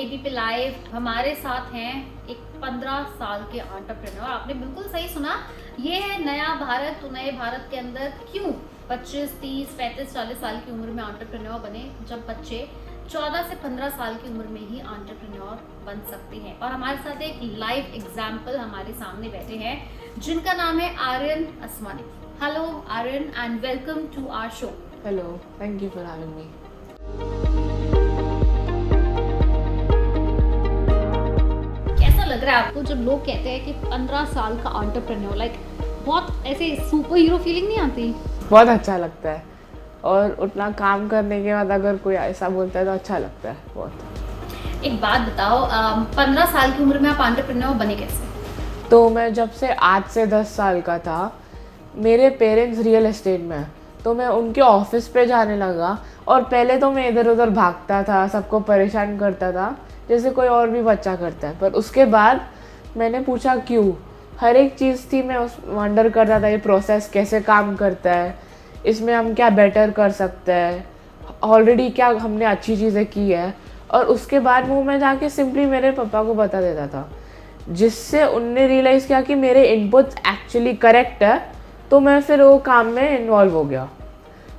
ABP live हमारे साथ हैं एक 15 साल के एंटरप्रेन्योर। आपने बिल्कुल सही सुना, ये है नया भारत। तो नए भारत के अंदर क्यों 25, 30, 35, 40 साल की उम्र में एंटरप्रेन्योर बने, जब बच्चे 14 से 15 साल की उम्र में ही एंटरप्रेन्योर बन सकते हैं। और हमारे साथ एक लाइव एग्जाम्पल हमारे सामने बैठे हैं जिनका नाम है Aryan Aswani. Hello Aryan and welcome to our show. Hello, thank you for having me. कैसा लग रहा है आपको जब लोग कहते हैं कि 15 साल का एंटरप्रेन्योर, लाइक बहुत ऐसे सुपर हीरो फीलिंग नहीं आती? बहुत अच्छा लगता है और उतना काम करने के बाद अगर कोई ऐसा बोलता है तो अच्छा लगता है बहुत। एक बात बताओ, 15 साल की उम्र में आप एंटरप्रेन्योर बने कैसे? तो मैं जब से 8 से 10 साल का था, मेरे पेरेंट्स रियल एस्टेट में हैं, तो मैं उनके ऑफिस पे जाने लगा। और पहले तो मैं इधर उधर भागता था, सबको परेशान करता था जैसे कोई और भी बच्चा करता है। पर उसके बाद मैंने पूछा क्यों, हर एक चीज़ थी मैं उस वंडर करता था, ये प्रोसेस कैसे काम करता है, इसमें हम क्या बेटर कर सकते हैं, ऑलरेडी क्या हमने अच्छी चीज़ें की है। और उसके बाद वो मैं जाके सिंपली मेरे पापा को बता देता था, जिससे उनने रियलाइज़ किया कि मेरे इनपुट्स एक्चुअली करेक्ट है। तो मैं फिर वो काम में इन्वॉल्व हो गया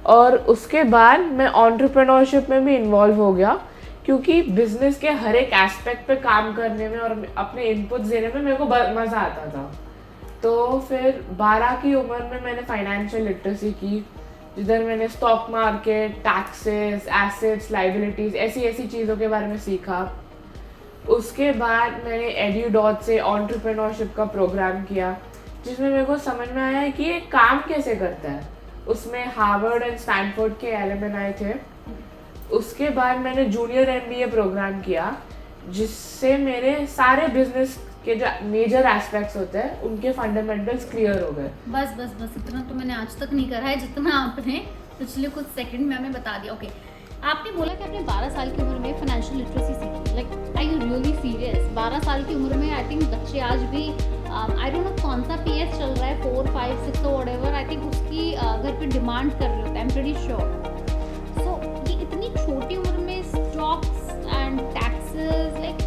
और उसके बाद मैं एंटरप्रेन्योरशिप में भी इन्वॉल्व हो गया, क्योंकि बिजनेस के हर एक एस्पेक्ट पे काम करने में और अपने इनपुट्स देने में मेरे को मज़ा आता था। तो फिर 12 की उम्र में मैंने फाइनेंशियल लिटरेसी की, जिधर मैंने stock market, taxes, assets, liabilities, ऐसी ऐसी चीज़ों के बारे में सीखा। उसके बाद मैंने एड्यूडॉट से एंटरप्रेन्योरशिप का प्रोग्राम किया, जिसमें मेरे को समझ में आया कि ये काम कैसे करता है। उसमें हार्वर्ड एंड स्टैनफोर्ड के एलुमनाई थे। उसके बाद मैंने जूनियर एमबीए प्रोग्राम किया, जिससे मेरे सारे बिजनेस के जो मेजर एस्पेक्ट्स होते हैं उनके फंडामेंटल्स क्लियर हो गए। बस बस बस इतना तो मैंने आज तक नहीं करा है जितना आपने पिछले कुछ सेकंड में हमें बता दिया। ओके, आपने बोला कि आपने 12 साल की उम्र में फाइनेंशियल लिटरेसी सीखी। Like are you really serious? 12 साल की उम्र में आई थिंक बच्चे आज भी आई डोंट नो कौन सा पीएस चल रहा है, 4, 5, 6 और व्हाटएवर, आई थिंक उसकी घर पे डिमांड कर रहे होते हैं। I am pretty sure. So ये इतनी छोटी उम्र में stocks and taxes, like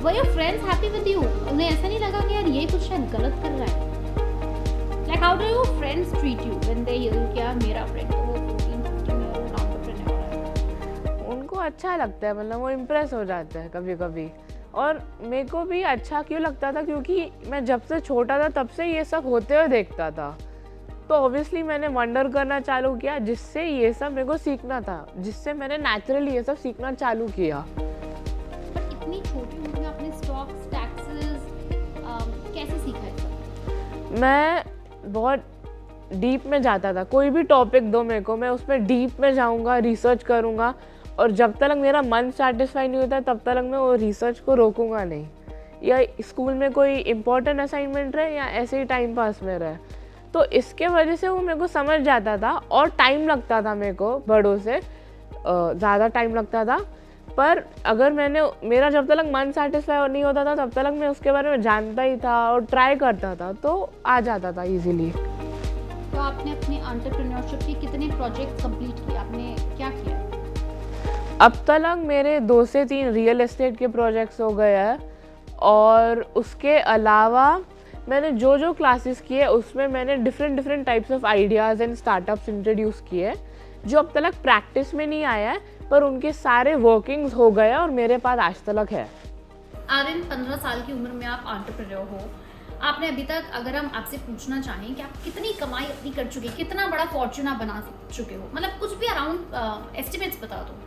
were your friends happy with you? उन्हें ऐसा नहीं लगा कि यार ये कुछ शायद गलत कर रहा है? Like how do your friends treat you when they hear you? क्या मेरा फ्रेंड तो वो 14-15 ईयर ओल्ड एंटरप्रेन्योर है? उनको अच्छा लगता है, मतलब वो इम्प्रेस हो जाते हैं कभी कभी। और मेरे को भी अच्छा क्यों लगता था, क्योंकि मैं जब से छोटा था तब से ये सब होते हुए देखता था। तो ऑब्वियसली मैंने वंडर करना चालू किया, जिससे ये सब मेरे को सीखना था, जिससे मैंने नेचुरली ये सब सीखना चालू किया। पर इतनी छोटी उम्र में आपने स्टॉक्स, टैक्सेस कैसे सीखा है सब? मैं बहुत डीप में जाता था, कोई भी टॉपिक दो मेरे को, मैं उसमें डीप में जाऊंगा, रिसर्च करूंगा। और जब तक मेरा मन सेटिस्फाई नहीं होता तब तक मैं वो रिसर्च को रोकूंगा नहीं। या स्कूल में कोई इम्पोर्टेंट असाइनमेंट रहे या ऐसे ही टाइम पास में रहे, तो इसके वजह से वो मेरे को समझ जाता था। और टाइम लगता था मेरे को बड़ों से ज़्यादा टाइम लगता था। पर अगर मेरा जब तक मन सेटिस्फाई नहीं होता था तब तक मैं उसके बारे में जानता ही था और ट्राई करता था, तो आ जाता था ईजीली। तो आपने अपने एंटरप्रेन्योरशिप के कितने प्रोजेक्ट कंप्लीट किए? आपने क्या किया? अब तक मेरे 2 से 3 रियल एस्टेट के प्रोजेक्ट्स हो गए हैं। और उसके अलावा मैंने जो जो क्लासेस किए उसमें मैंने different types of ideas and startups introduce किए, जो अब तक प्रैक्टिस में नहीं आया है, पर उनके सारे वर्किंग्स हो गए और मेरे पास आज तक है। आर्यन, 15 साल की उम्र में आप एंटरप्रेन्योर हो। आपने अभी तक, अगर हम आपसे पूछना चाहें कि आप कितनी कमाई अपनी कर चुके, कितना बड़ा फॉर्च्यून आप बना चुके हो, मतलब कुछ भी अराउंड एस्टिमेट्स बता दो।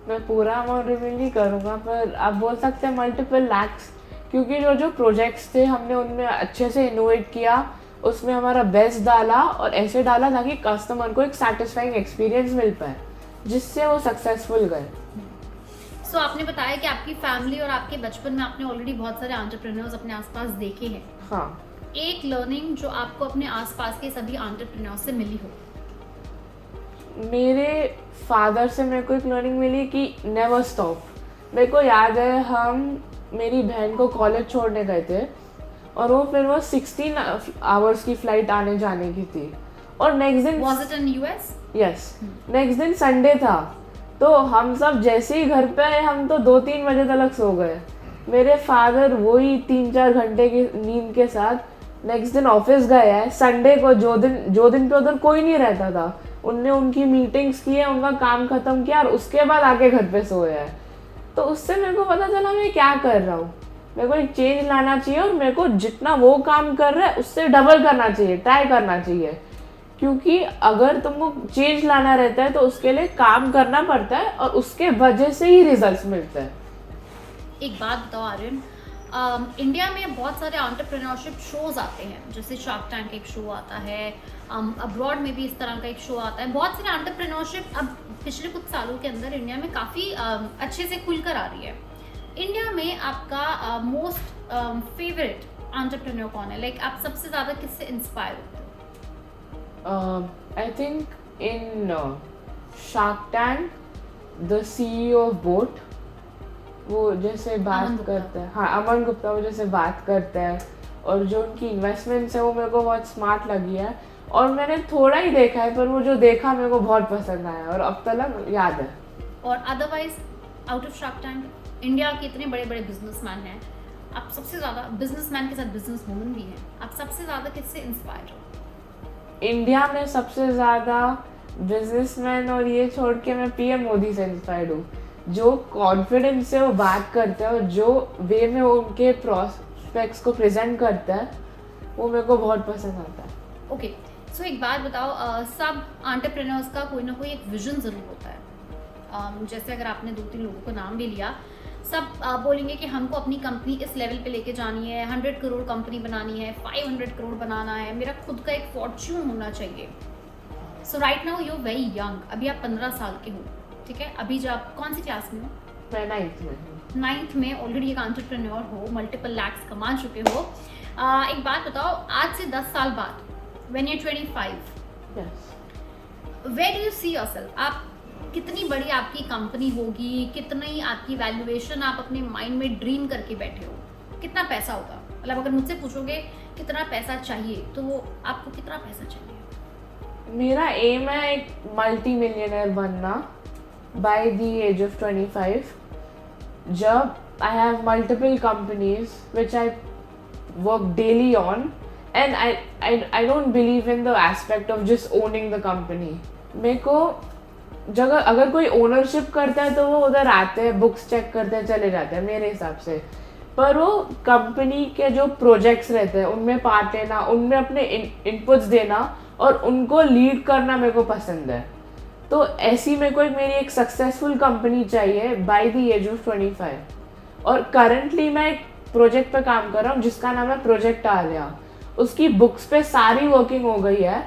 मैं पूरा अमाउंट रिवील नहीं करूँगा, पर आप बोल सकते हैं मल्टीपल लैक्स, क्योंकि जो प्रोजेक्ट्स थे हमने उनमें अच्छे से इनोवेट किया, उसमें हमारा बेस्ट डाला और ऐसे डाला ताकि कस्टमर को एक सेटिस्फाइंग एक्सपीरियंस मिल पाए, जिससे वो सक्सेसफुल गए। सो आपने बताया कि आपकी फैमिली और आपके बचपन में आपने ऑलरेडी बहुत सारे एंटरप्रेन्योर्स अपने आसपास देखे हैं। हाँ, एक लर्निंग जो आपको अपने आसपास के सभी एंटरप्रेन्योर्स से मिली हो? मेरे फादर से मेरे को एक लर्निंग मिली कि नेवर स्टॉप। मेरे को याद है हम मेरी बहन को कॉलेज छोड़ने गए थे और वो 16 आवर्स की फ़्लाइट आने जाने की थी। और नेक्स्ट दिन Was it in US? Yes, next दिन संडे था। तो हम सब जैसे ही घर पे आए हम तो 2-3 बजे तक सो गए। मेरे फादर वही 3-4 घंटे की नींद के साथ नेक्स्ट दिन ऑफिस गए हैं। संडे को जो दिन पे उधर कोई नहीं रहता था, उनने उनकी मीटिंग्स की है, उनका काम खत्म किया और उसके बाद आके घर पे सोए हैं। तो उससे मेरे को पता चला मैं क्या कर रहा हूँ। मेरे को एक चेंज लाना चाहिए और मेरे को जितना वो काम कर रहा है उससे डबल करना चाहिए, ट्राई करना चाहिए। क्योंकि अगर तुमको चेंज लाना रहता है तो उसके लिए काम करना पड़ता है और उसके वजह से ही रिजल्ट्स मिलते हैं। एक बात बताओ आर्यन, इंडिया में बहुत सारे एंटरप्रेन्योरशिप शोज आते हैं, जैसे शार्क टैंक एक शो आता है, अब्रॉड में भी इस तरह का एक शो आता है। बहुत सारे एंटरप्रेन्योरशिप अब पिछले कुछ सालों के अंदर इंडिया में काफ़ी अच्छे से खुलकर आ रही है। इंडिया में आपका मोस्ट फेवरेट एंटरप्रेन्योर कौन है? लाइक आप सबसे ज़्यादा किससे इंस्पायर होते हो? I think in shark tank the CEO of boat, वो जैसे बात करता है, हाँ अमन गुप्ता, वो जैसे बात करता है और जो उनकी इन्वेस्टमेंट्स है वो मेरे को बहुत स्मार्ट लगी है। और मैंने थोड़ा ही देखा है पर वो जो देखा मेरे को बहुत पसंद आया और अब तक याद है। और otherwise out of shark tank, India के इतने बड़े बड़े बिजनेसमैन हैं, आप सबसे ज़्यादा बिजनेसमैन के साथ बिजनेस वूमन भी हैं, आप सबसे ज़्यादा किससे इंस्पायर हो? इंडिया में सबसे ज़्यादा बिजनेसमैन और ये छोड़ के मैं PM मोदी से इंस्पायर्ड हूँ। जो कॉन्फिडेंस से वो बात करते हैं और जो वे में वो उनके प्रॉस्पेक्ट्स को प्रेजेंट करता है वो मेरे को बहुत पसंद आता है। ओके, सो एक बात बताओ, सब एंटरप्रेन्योर्स का कोई ना कोई एक विजन ज़रूर होता है। जैसे अगर आपने 2-3 लोगों का नाम भी लिया, सब बोलेंगे कि हमको अपनी कंपनी इस लेवल पे लेके जानी है, 100 करोड़ कंपनी बनानी है, 500 करोड़ बनाना है, मेरा खुद का एक फॉर्च्यून होना चाहिए। So right now you very young, अभी आप 15 साल के हो, ठीक है? अभी जब आप कौन सी क्लास में हो? मैं 9th में हूँ। 9th में ऑलरेडी एक एंटरप्रेन्योर हो, मल्टीपल लैक्स कमा चुके हो। एक बात बताओ, आज से 10 साल बाद when you 25, where do you see yourself? आप कितनी बड़ी आपकी कंपनी होगी, कितनी आपकी वैल्यूएशन आप अपने माइंड में ड्रीम करके बैठे हो, कितना पैसा होगा? मतलब अगर मुझसे पूछोगे कितना पैसा चाहिए तो आपको कितना पैसा चाहिए? मेरा एम है एक मल्टी मिलियनर बनना बाय द एज ऑफ 25, जब I have multiple companies which I work daily on and I don't believe in the aspect of just owning the company. मेरे को जगह अगर कोई ओनरशिप करता है तो वो उधर आते हैं, बुक्स चेक करते हैं, चले जाते हैं मेरे हिसाब से। पर वो कंपनी के जो प्रोजेक्ट्स रहते हैं उनमें पार्ट लेना, उनमें अपने इनपुट्स देना और उनको लीड करना मेरे को पसंद है। तो ऐसी मेरे को मेरी एक सक्सेसफुल कंपनी चाहिए बाय द एज ऑफ 25। और करंटली मैं एक प्रोजेक्ट पे काम कर रहा हूँ जिसका नाम है प्रोजेक्ट आर्या। उसकी बुक्स पे सारी वर्किंग हो गई है,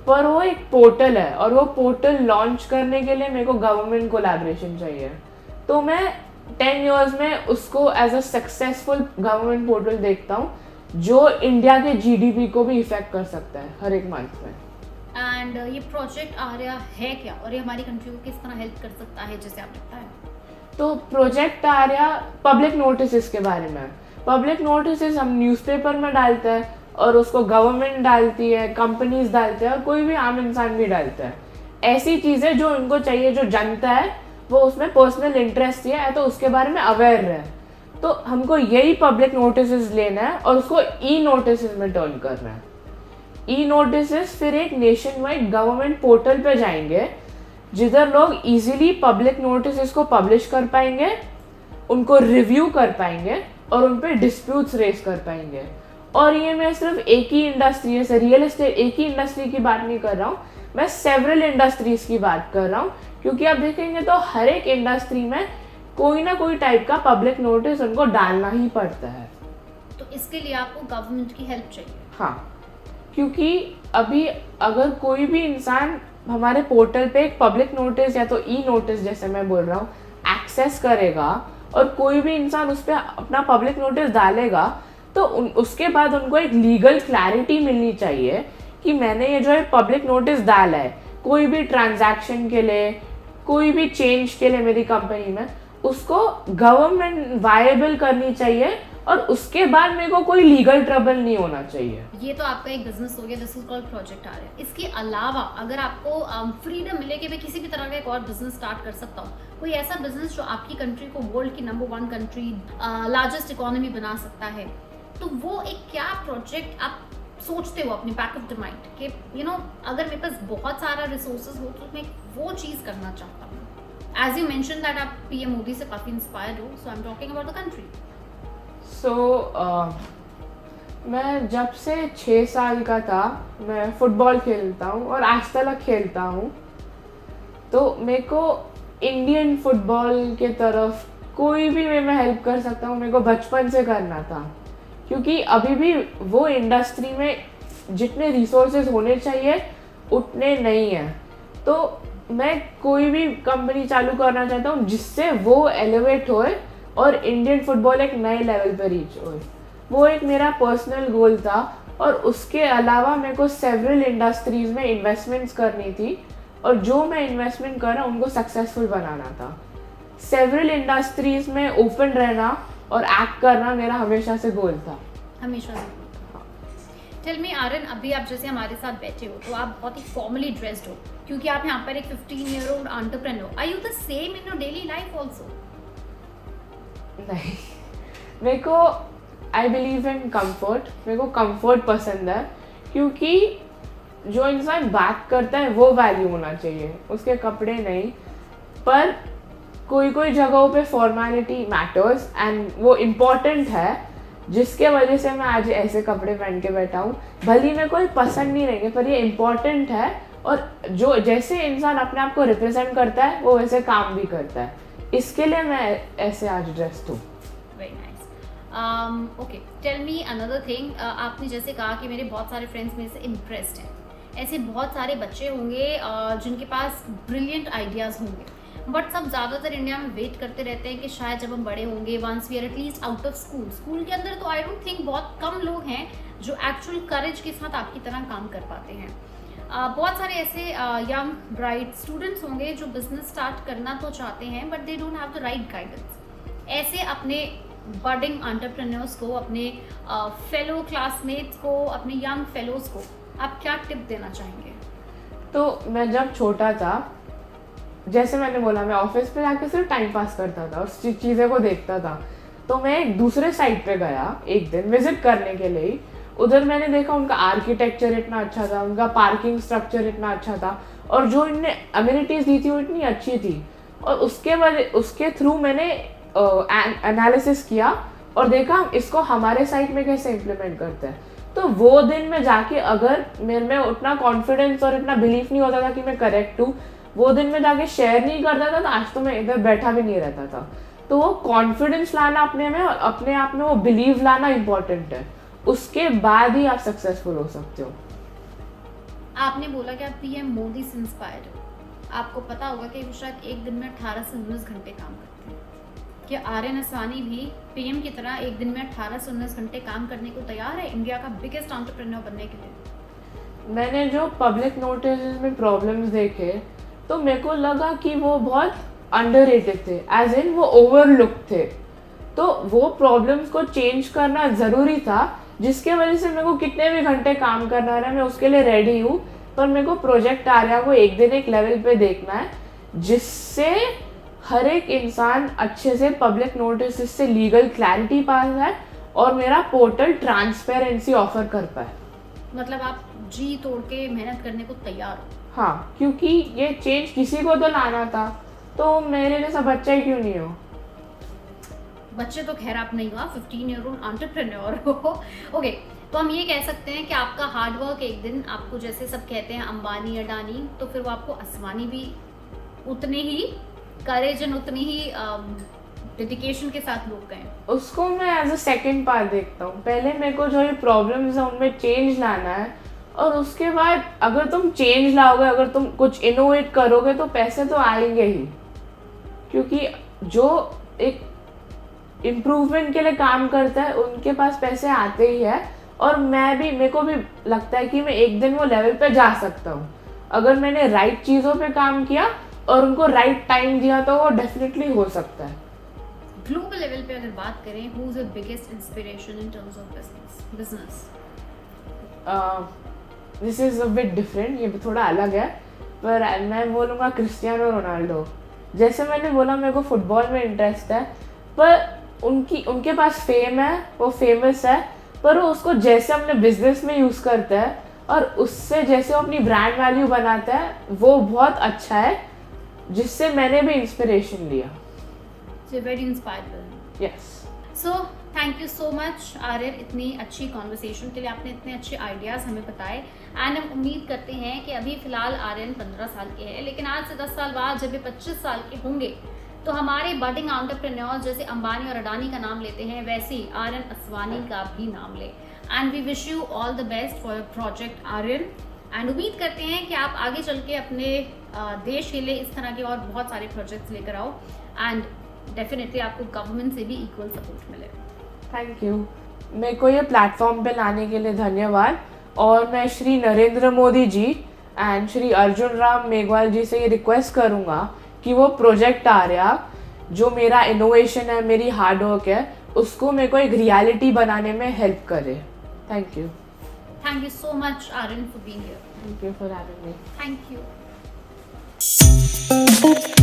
पर वो एक पोर्टल है और वो पोर्टल लॉन्च करने के लिए मेरे को गवर्नमेंट कोलैबोरेशन चाहिए। तो मैं 10 इयर्स में उसको as a successful government portal देखता हूँ जो इंडिया के GDP को भी इफेक्ट कर सकता है हर एक मंथ में। एंड ये प्रोजेक्ट आर्या है क्या और ये हमारी कंट्री को किस तरह हेल्प कर सकता है, जैसे आप बताएं? तो प्रोजेक्ट आर्या पब्लिक नोटिस के बारे में। पब्लिक नोटिस हम न्यूज़पेपर में डालते हैं और उसको गवर्नमेंट डालती है, कंपनीज डालते हैं और कोई भी आम इंसान भी डालता है। ऐसी चीज़ें जो इनको चाहिए, जो जनता है वो उसमें पर्सनल इंटरेस्ट है तो उसके बारे में अवेयर रहे। तो हमको यही पब्लिक नोटिस लेना है और उसको E-नोटिस में टर्न करना है। E-नोटिस फिर एक नेशन वाइड गवर्नमेंट पोर्टल पे जाएंगे जिधर लोग इजीली पब्लिक नोटिस को पब्लिश कर पाएंगे, उनको रिव्यू कर पाएंगे और उन पर डिस्प्यूट्स रेज कर पाएंगे। और ये मैं सिर्फ एक ही इंडस्ट्री है, रियल एस्टेट एक ही इंडस्ट्री की बात नहीं कर रहा हूँ, मैं सेवरल इंडस्ट्रीज की बात कर रहा हूँ। क्योंकि आप देखेंगे तो हर एक इंडस्ट्री में कोई ना कोई टाइप का पब्लिक नोटिस उनको डालना ही पड़ता है। तो इसके लिए आपको गवर्नमेंट की हेल्प चाहिए? हाँ, क्योंकि अभी अगर कोई भी इंसान हमारे पोर्टल पे एक पब्लिक नोटिस या तो E-नोटिस जैसे मैं बोल रहा हूँ एक्सेस करेगा और कोई भी इंसान उस पर अपना पब्लिक नोटिस डालेगा तो उसके बाद उनको एक लीगल क्लैरिटी मिलनी चाहिए कि मैंने ये जो है पब्लिक नोटिस डाला है, कोई भी ट्रांजैक्शन के लिए, कोई भी चेंज के लिए मेरी कंपनी में, उसको गवर्नमेंट वायबल करनी चाहिए और उसके बाद मेरे को कोई लीगल ट्रबल नहीं होना चाहिए। ये तो आपका एक बिजनेस हो गया, this is called project Aryan. इसके अलावा अगर आपको फ्रीडम मिले कि मैं किसी भी तरह का एक और बिजनेस स्टार्ट कर सकता हूँ, कोई ऐसा बिजनेस जो आपकी कंट्री को वर्ल्ड की नंबर 1 कंट्री, लार्जेस्ट इकोनॉमी बना सकता है, तो वो एक क्या प्रोजेक्ट आप सोचते हो अपने बैक ऑफ द माइंड कि अगर मेरे पास बहुत सारा रिसोर्सेज हो तो मैं वो चीज़ करना चाहता हूँ? एज यू मेंशन दैट आप पीएम मोदी से काफ़ी इंस्पायर्ड हो, so I am talking about the country. मैं जब से 6 साल का था मैं फुटबॉल खेलता हूँ और आज तक खेलता हूँ। तो मेरे को इंडियन फुटबॉल के तरफ कोई भी वे में हेल्प कर सकता हूँ, मेरे को बचपन से करना था। क्योंकि अभी भी वो इंडस्ट्री में जितने रिसोर्सेज होने चाहिए उतने नहीं हैं। तो मैं कोई भी कंपनी चालू करना चाहता हूँ जिससे वो एलिवेट होए और इंडियन फुटबॉल एक नए लेवल पर रीच होए। वो एक मेरा पर्सनल गोल था। और उसके अलावा मेरे को सेवरल इंडस्ट्रीज़ में इन्वेस्टमेंट्स करनी थी और जो मैं इन्वेस्टमेंट कर रहा हूँ उनको सक्सेसफुल बनाना था। सेवरल इंडस्ट्रीज़ में ओपन रहना और एक्ट करना मेरा हमेशा से गोल था। हमेशा से। टेल मी आर्यन, अभी आप जैसे हमारे साथ बैठे हो तो आप बहुत ही फॉर्मली ड्रेस्ड हो क्योंकि आप यहाँ पर एक 15-year-old entrepreneur. Are you the same in your daily life also? नहीं, मेरे को आई बिलीव इन कंफर्ट। मेरे को कंफर्ट पसंद है क्योंकि जो इंसान बात करता है वो वैल्यू होना चाहिए, उसके कपड़े नहीं। पर कोई कोई जगहों पे फॉर्मेलिटी मैटर्स एंड वो इम्पॉर्टेंट है, जिसके वजह से मैं आज ऐसे कपड़े पहन के बैठा हूँ। भले मैं कोई पसंद नहीं रहेंगे पर ये इम्पॉर्टेंट है और जो जैसे इंसान अपने आप को रिप्रेजेंट करता है वो वैसे काम भी करता है। इसके लिए मैं ऐसे आज ड्रेस्ड हूँ। Very nice. Okay, tell me another thing. आपने जैसे कहा कि मेरे बहुत सारे फ्रेंड्स मेरे से इम्प्रेस्ड हैं, ऐसे बहुत सारे बच्चे होंगे जिनके पास ब्रिलियंट आइडियाज़ होंगे, बट सब ज़्यादातर इंडिया में वेट करते रहते हैं कि शायद जब हम बड़े होंगे, once we are at least out of school के अंदर, तो आई डोंट थिंक बहुत कम लोग हैं जो एक्चुअल करेज के साथ आपकी तरह काम कर पाते हैं। बहुत सारे ऐसे यंग ब्राइट स्टूडेंट्स होंगे जो बिजनेस स्टार्ट करना तो चाहते हैं but they don't have the right guidance. ऐसे अपने बडिंग एंटरप्रेन्योर्स को, अपने फेलो क्लासमेट्स को, अपने यंग फेलोज को आप क्या टिप देना चाहेंगे? तो मैं जब छोटा था, जैसे मैंने बोला, मैं ऑफिस पे जाके सिर्फ टाइम पास करता था और चीज़ें को देखता था। तो मैं एक दूसरे साइट पे गया एक दिन विजिट करने के लिए। उधर मैंने देखा उनका आर्किटेक्चर इतना अच्छा था, उनका पार्किंग स्ट्रक्चर इतना अच्छा था और जो इनने अम्यूनिटीज़ दी थी वो इतनी अच्छी थी। और उसके थ्रू मैंने एनालिसिस किया और देखा इसको हमारे साइट में कैसे इम्प्लीमेंट करते हैं। तो वो दिन में जाके अगर मेरे में उतना कॉन्फिडेंस और इतना बिलीफ नहीं होता था कि मैं करेक्ट हूँ, वो दिन में जाके शेयर नहीं करता था, तो आज तो मैं इधर बैठा भी नहीं रहता था। तो वो कॉन्फिडेंस लाना अपने में और अपने आप में वो बिलीव लाना इम्पोर्टेंट है, उसके बाद ही आप सक्सेसफुल हो सकते हो। आपने बोला कि आप पीएम मोदी से इंस्पायर्ड हो। आपको पता होगा कि वो शायद एक दिन में 18 से 19 घंटे काम करते हैं। क्या आर्यन असवानी भी पीएम की तरह एक दिन में 18 से 19 घंटे काम करने को तैयार है इंडिया का बिगेस्ट एंटरप्रेन्योर बनने के लिए? मैंने जो पब्लिक नोटिस में प्रॉब्लम्स देखे तो मेरे को लगा कि वो बहुत अंडररेटेड थे, एज इन वो ओवरलुक थे। तो वो प्रॉब्लम्स को चेंज करना ज़रूरी था, जिसके वजह से मेरे को कितने भी घंटे काम करना रहा, मैं उसके लिए रेडी हूँ। पर मेरे को प्रोजेक्ट आर्या को एक दिन एक लेवल पे देखना है जिससे हर एक इंसान अच्छे से पब्लिक नोटिस से लीगल क्लैरिटी पास है और मेरा पोर्टल ट्रांसपेरेंसी ऑफर कर पाए। मतलब आप जी तोड़ के मेहनत करने को तैयार हो? हाँ, क्योंकि ये चेंज किसी को तो लाना था, तो मेरे जैसा बच्चा ही क्यों नहीं हो। बच्चे तो खैर आप नहीं हो, 15-year-old एंटरप्रेन्योर हो। ओके, तो हम ये कह सकते हैं कि आपका हार्डवर्क एक दिन आपको, जैसे सब कहते हैं अंबानी अडानी, तो फिर वो आपको असवानी भी उतने ही करेज एंड उतनी ही डेडिकेशन के साथ लोग गए। उसको मैं एज अ सेकेंड पार्ट देखता हूँ। पहले मेरे को जो ये प्रॉब्लम्स है उनमें चेंज लाना है और उसके बाद अगर तुम चेंज लाओगे, अगर तुम कुछ इनोवेट करोगे तो पैसे तो आएंगे ही, क्योंकि जो एक इम्प्रूवमेंट के लिए काम करता है उनके पास पैसे आते ही है। और मेरे को भी लगता है कि मैं एक दिन वो लेवल पे जा सकता हूँ अगर मैंने राइट चीज़ों पे काम किया और उनको राइट टाइम दिया, तो वो डेफिनेटली हो सकता है। ग्लोबल लेवल पे अगर बात करें, who is your biggest inspiration in terms of business? This is a bit different, ये भी थोड़ा अलग है, पर मैं बोलूँगा क्रिस्टियानो रोनाल्डो। जैसे मैंने बोला मेरे को फुटबॉल में इंटरेस्ट है, पर उनके पास फेम है, वो फेमस है, पर वो उसको जैसे अपने बिजनेस में यूज़ करता है और उससे जैसे वो अपनी ब्रांड वैल्यू बनाता है, वो बहुत अच्छा है, जिससे मैंने भी इंस्पिरेशन लिया। So very inspired. Yes. So thank you so much Aryan, इतनी अच्छी कॉन्वर्सेशन के लिए। आपने इतने अच्छे आइडियाज़ हमें बताए एंड हम उम्मीद करते हैं कि अभी फ़िलहाल आर्यन 15 साल के हैं, लेकिन आज से 10 साल बाद जब ये 25 साल के होंगे तो हमारे बडिंग एंटरप्रेन्योर्स जैसे अंबानी और अडानी का नाम लेते हैं, वैसे ही आर्यन असवानी का भी नाम ले। And we wish you all the best for your project Aryan, and उम्मीद करते हैं कि आप आगे चल के अपने देश के लिए इस तरह के और बहुत सारे प्रोजेक्ट्स लेकर आओ एंड डेफिनेटली आपको गवर्नमेंट से भी इक्वल सपोर्ट मिले। Thank you. मेरे को ये प्लेटफॉर्म पे लाने के लिए धन्यवाद, और मैं श्री नरेंद्र मोदी जी एंड श्री अर्जुन राम मेघवाल जी से ये रिक्वेस्ट करूँगा कि वो प्रोजेक्ट आर्या जो मेरा इनोवेशन है, मेरी हार्डवर्क है, उसको मेरे को एक रियलिटी बनाने में हेल्प करे। Thank you. Thank you so much, Arun, for being here. Thank you for having me. Thank you.